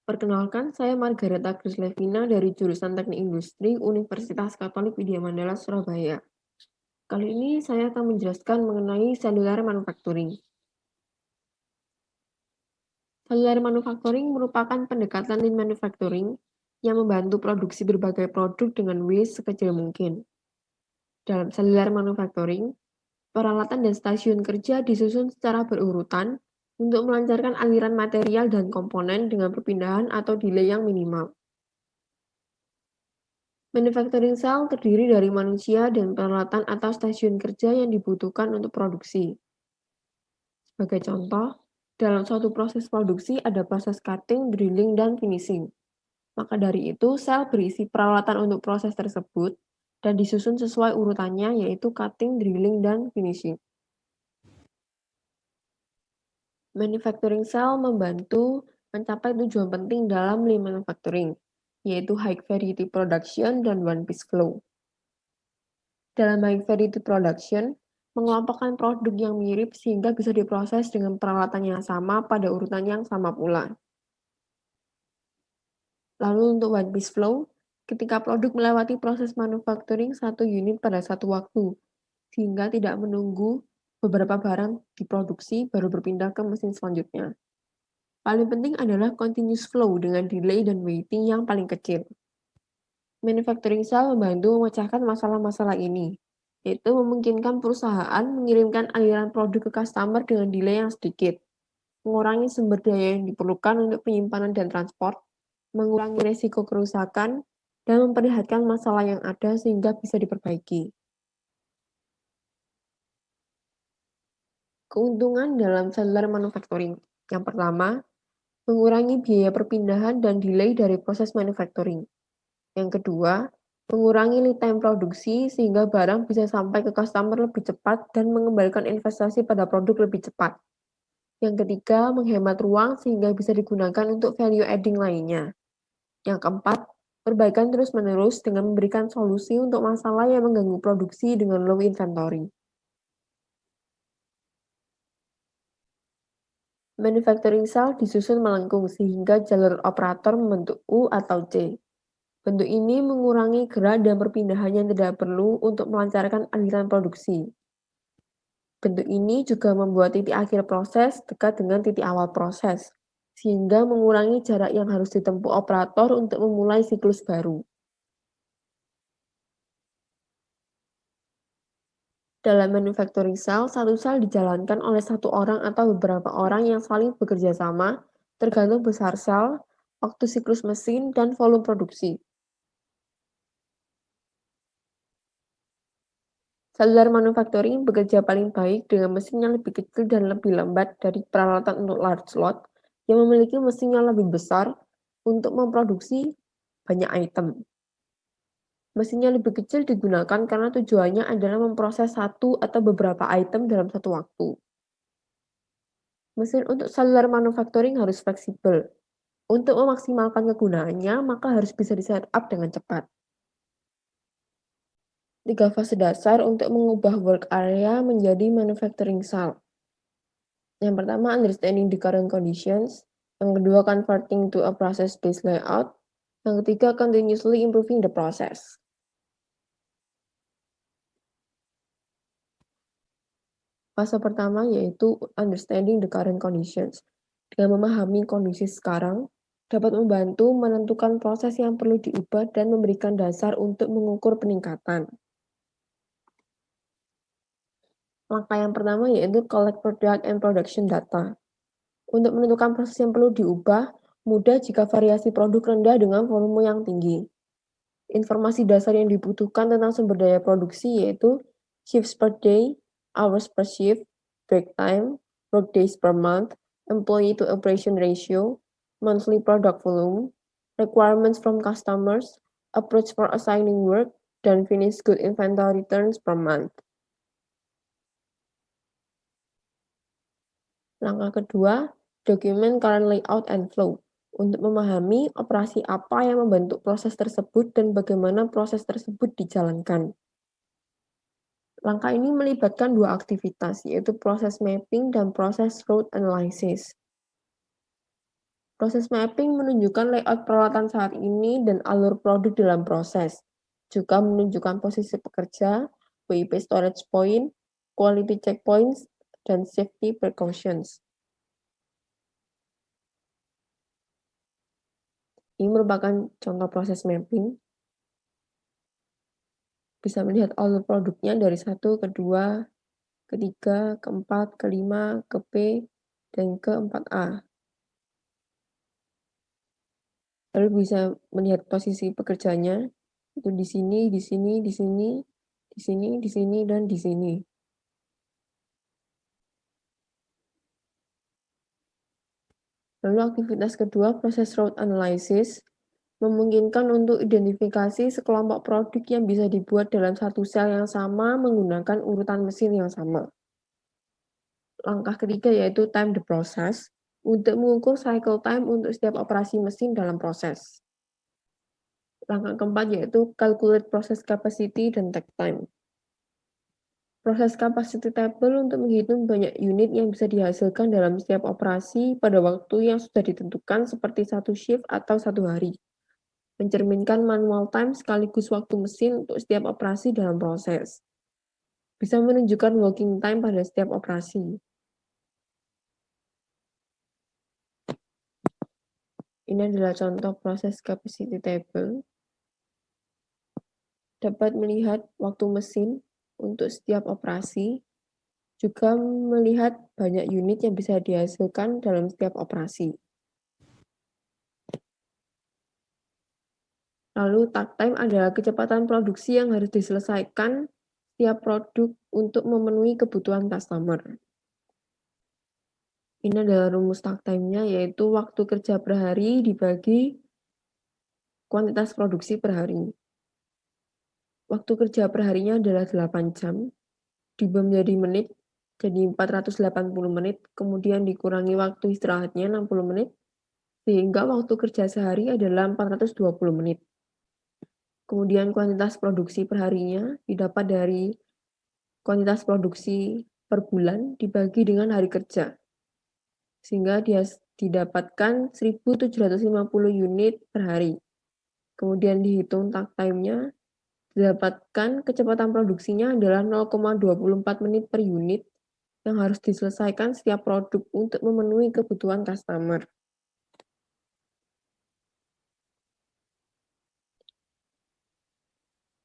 Perkenalkan, saya Margareta Grislevina dari jurusan Teknik Industri Universitas Katolik Widya Mandala, Surabaya. Kali ini saya akan menjelaskan mengenai cellular manufacturing. Cellular manufacturing merupakan pendekatan lean manufacturing yang membantu produksi berbagai produk dengan waste sekecil mungkin. Dalam cellular manufacturing, peralatan dan stasiun kerja disusun secara berurutan untuk melancarkan aliran material dan komponen dengan perpindahan atau delay yang minimal. Manufacturing cell terdiri dari manusia dan peralatan atau stasiun kerja yang dibutuhkan untuk produksi. Sebagai contoh, dalam suatu proses produksi ada proses cutting, drilling, dan finishing. Maka dari itu, sel berisi peralatan untuk proses tersebut dan disusun sesuai urutannya yaitu cutting, drilling, dan finishing. Manufacturing cell membantu mencapai tujuan penting dalam lean manufacturing, yaitu high variety production dan one piece flow. Dalam high variety production, mengelompokkan produk yang mirip sehingga bisa diproses dengan peralatan yang sama pada urutan yang sama pula. Lalu untuk one piece flow, ketika produk melewati proses manufacturing satu unit pada satu waktu, sehingga tidak menunggu beberapa barang diproduksi baru berpindah ke mesin selanjutnya. Paling penting adalah continuous flow dengan delay dan waiting yang paling kecil. Manufacturing cell membantu memecahkan masalah-masalah ini, yaitu memungkinkan perusahaan mengirimkan aliran produk ke customer dengan delay yang sedikit, mengurangi sumber daya yang diperlukan untuk penyimpanan dan transport, mengurangi risiko kerusakan, dan memperlihatkan masalah yang ada sehingga bisa diperbaiki. Keuntungan dalam cellular manufacturing. Yang pertama, mengurangi biaya perpindahan dan delay dari proses manufacturing. Yang kedua, mengurangi lead time produksi sehingga barang bisa sampai ke customer lebih cepat dan mengembalikan investasi pada produk lebih cepat. Yang ketiga, menghemat ruang sehingga bisa digunakan untuk value adding lainnya. Yang keempat, perbaikan terus-menerus dengan memberikan solusi untuk masalah yang mengganggu produksi dengan low inventory. Manufacturing cell disusun melengkung sehingga jalur operator membentuk U atau C. Bentuk ini mengurangi gerak dan perpindahan yang tidak perlu untuk melancarkan aliran produksi. Bentuk ini juga membuat titik akhir proses dekat dengan titik awal proses, sehingga mengurangi jarak yang harus ditempuh operator untuk memulai siklus baru. Dalam manufacturing cell, satu sel dijalankan oleh satu orang atau beberapa orang yang saling bekerja sama, tergantung besar sel, waktu siklus mesin, dan volume produksi. Cellular manufacturing bekerja paling baik dengan mesin yang lebih kecil dan lebih lambat dari peralatan untuk large lot yang memiliki mesin yang lebih besar untuk memproduksi banyak item. Mesin yang lebih kecil digunakan karena tujuannya adalah memproses satu atau beberapa item dalam satu waktu. Mesin untuk cellular manufacturing harus fleksibel. Untuk memaksimalkan kegunaannya, maka harus bisa di-setup dengan cepat. 3 fase dasar untuk mengubah work area menjadi manufacturing cell. Yang pertama, understanding the current conditions. Yang kedua, converting to a process-based layout. Yang ketiga, continuously improving the process. Fase pertama yaitu understanding the current conditions. Dengan memahami kondisi sekarang, dapat membantu menentukan proses yang perlu diubah dan memberikan dasar untuk mengukur peningkatan. Langkah yang pertama yaitu collect product and production data. Untuk menentukan proses yang perlu diubah, mudah jika variasi produk rendah dengan volume yang tinggi. Informasi dasar yang dibutuhkan tentang sumber daya produksi yaitu shifts per day, hours per shift, break time, work days per month, employee to operation ratio, monthly product volume, requirements from customers, approach for assigning work, dan finished good inventory turns per month. Langkah kedua, document current layout and flow. Untuk memahami operasi apa yang membentuk proses tersebut dan bagaimana proses tersebut dijalankan. Langkah ini melibatkan dua aktivitas, yaitu proses mapping dan proses route analysis. Proses mapping menunjukkan layout peralatan saat ini dan alur produk dalam proses. Juga menunjukkan posisi pekerja, WIP storage point, quality checkpoints, dan safety precautions. Ini merupakan contoh proses mapping. Bisa melihat alur produknya dari 1 ke 2, ke 3, ke 4, ke 5, ke P, dan ke 4A. Lalu bisa melihat posisi pekerjanya, itu di sini, di sini, di sini, di sini, di sini, dan di sini. Lalu aktivitas kedua, proses route analysis, memungkinkan untuk identifikasi sekelompok produk yang bisa dibuat dalam satu sel yang sama menggunakan urutan mesin yang sama. Langkah ketiga yaitu time the process, untuk mengukur cycle time untuk setiap operasi mesin dalam proses. Langkah keempat yaitu calculate process capacity dan take time. Proses capacity table untuk menghitung banyak unit yang bisa dihasilkan dalam setiap operasi pada waktu yang sudah ditentukan seperti satu shift atau satu hari. Mencerminkan manual time sekaligus waktu mesin untuk setiap operasi dalam proses. Bisa menunjukkan working time pada setiap operasi. Ini adalah contoh proses capacity table. Dapat melihat waktu mesin untuk setiap operasi, juga melihat banyak unit yang bisa dihasilkan dalam setiap operasi. Lalu takt time adalah kecepatan produksi yang harus diselesaikan setiap produk untuk memenuhi kebutuhan customer. Ini adalah rumus takt time-nya, yaitu waktu kerja per hari dibagi kuantitas produksi per hari. Waktu kerja per harinya adalah 8 jam, dibagi menjadi menit, jadi 480 menit, kemudian dikurangi waktu istirahatnya 60 menit, sehingga waktu kerja sehari adalah 420 menit. Kemudian kuantitas produksi per harinya didapat dari kuantitas produksi per bulan dibagi dengan hari kerja, sehingga dia didapatkan 1.750 unit per hari. Kemudian dihitung takt time-nya, didapatkan kecepatan produksinya adalah 0,24 menit per unit yang harus diselesaikan setiap produk untuk memenuhi kebutuhan customer.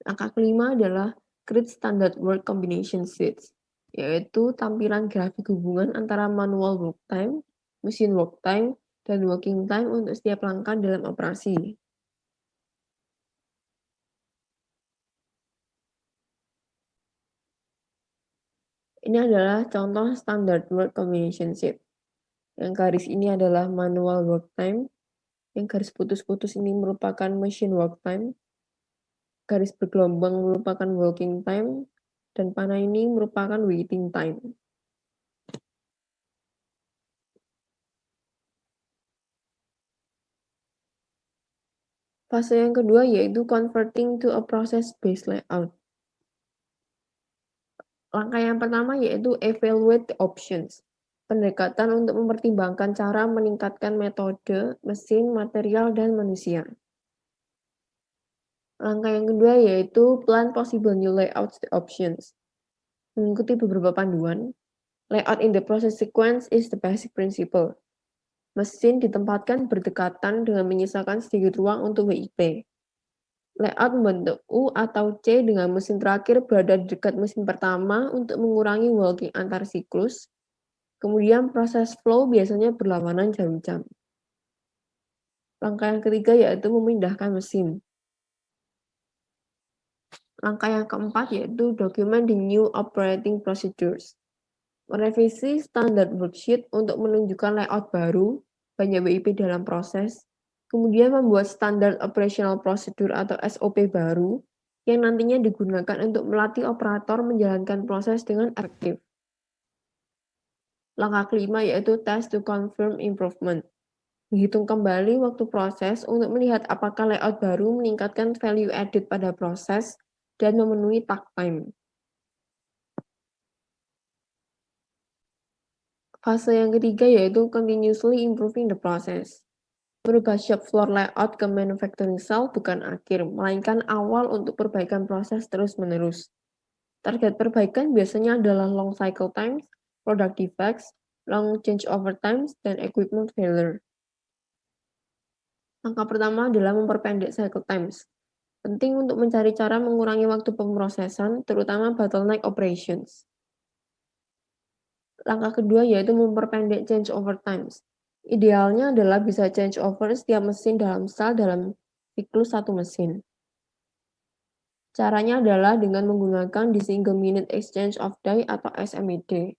Langkah kelima adalah Create Standard Work Combination Sheets, yaitu tampilan grafik hubungan antara manual work time, machine work time, dan working time untuk setiap langkah dalam operasi. Ini adalah contoh Standard Work Combination Sheet. Yang garis ini adalah manual work time, yang garis putus-putus ini merupakan machine work time, garis bergelombang merupakan working time, dan panah ini merupakan waiting time. Fase yang kedua yaitu converting to a process-based layout. Langkah yang pertama yaitu evaluate the options. Pendekatan untuk mempertimbangkan cara meningkatkan metode, mesin, material, dan manusia. Langkah yang kedua yaitu plan possible new layouts options. Mengikuti beberapa panduan, layout in the process sequence is the basic principle. Mesin ditempatkan berdekatan dengan menyisakan sedikit ruang untuk WIP. Layout membentuk U atau C dengan mesin terakhir berada di dekat mesin pertama untuk mengurangi walking antar siklus. Kemudian proses flow biasanya berlawanan jam-jam. Langkah yang ketiga yaitu memindahkan mesin. Langkah yang keempat yaitu document the new operating procedures. Merevisi standar worksheet untuk menunjukkan layout baru, banyak WIP dalam proses, kemudian membuat standar operational procedure atau SOP baru yang nantinya digunakan untuk melatih operator menjalankan proses dengan efektif. Langkah kelima yaitu test to confirm improvement. Menghitung kembali waktu proses untuk melihat apakah layout baru meningkatkan value added pada proses dan memenuhi takt time. Fase yang ketiga yaitu continuously improving the process. Merubah shop floor layout ke manufacturing cell bukan akhir, melainkan awal untuk perbaikan proses terus-menerus. Target perbaikan biasanya adalah long cycle times, product defects, long changeover times, dan equipment failure. Langkah pertama adalah memperpendek cycle times. Penting untuk mencari cara mengurangi waktu pemrosesan, terutama bottleneck operations. Langkah kedua yaitu memperpendek changeover times. Idealnya adalah bisa changeover setiap mesin dalam sel dalam siklus satu mesin. Caranya adalah dengan menggunakan the single minute exchange of die atau SMED.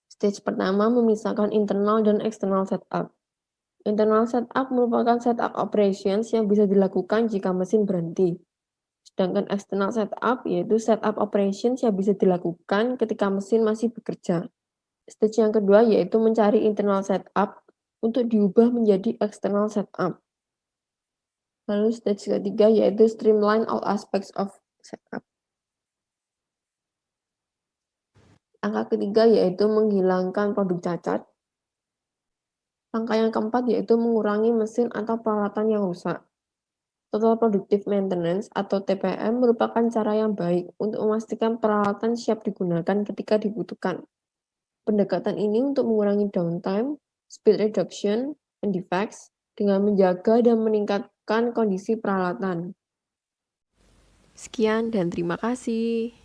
Stage pertama memisahkan internal dan external setup. Internal setup merupakan setup operations yang bisa dilakukan jika mesin berhenti. Sedangkan external setup yaitu setup operations yang bisa dilakukan ketika mesin masih bekerja. Stage yang kedua yaitu mencari internal setup untuk diubah menjadi external setup. Lalu stage ketiga yaitu streamline all aspects of setup. Langkah ketiga yaitu menghilangkan produk cacat. Langkah yang keempat yaitu mengurangi mesin atau peralatan yang rusak. Total Productive Maintenance atau TPM merupakan cara yang baik untuk memastikan peralatan siap digunakan ketika dibutuhkan. Pendekatan ini untuk mengurangi downtime, speed reduction, and defects dengan menjaga dan meningkatkan kondisi peralatan. Sekian dan terima kasih.